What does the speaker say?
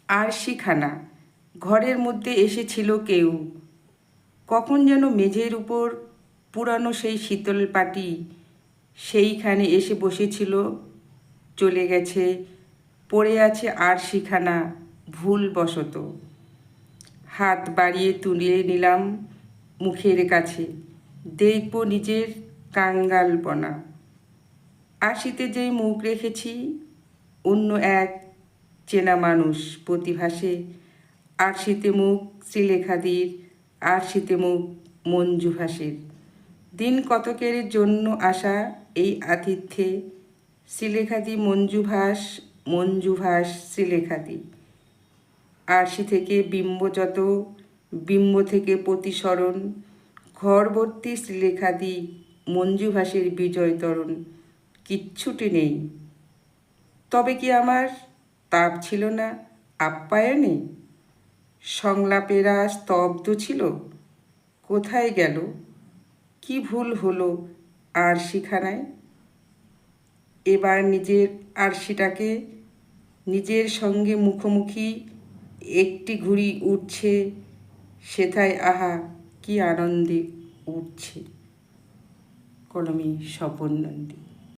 আরশিখানা। ঘরের মধ্যে এসেছিল কেউ, কখন যেন মেঝের উপর পুরানো সেই শীতল পাটি সেইখানে এসে বসেছিল। চলে গেছে, পড়ে আছে আরশিখানা ভুলবশত। হাত বাড়িয়ে তুলে নিলাম মুখের কাছে, দেখব নিজের কাঙ্গালপনা। আরশিতে যেই মুখ রেখেছি, অন্য এক চেনা মানুষ প্রতিভাসে। আরশিতে মুখ শ্রীলেখাদির, আরশিতে মুখ মঞ্জু ভাসের। দিন কতকের জন্য আসা এই আতিথ্যে, শ্রীলেখাদি মঞ্জুভাস, মঞ্জুভাস শ্রীলেখাদি। আরশি থেকে বিম্ব যত, বিম্ব থেকে প্রতিসরণ, ঘরভর্তি শ্রীলেখাদি মঞ্জুভাসের বিজয় তরণ। কিচ্ছুটি নেই। তবে কি আমার তাপ ছিল না আপ্যায়নে? সংলাপেরা স্তব্ধ ছিল। কোথায় গেল, কি ভুল হলো আরশিখানায়? এবার নিজের আরশিটাকে নিজের সঙ্গে মুখোমুখি একটি ঘুড়ি উঠছে, সেথায় আহা কি আনন্দে উঠছে। কলমে স্বপন নন্দী।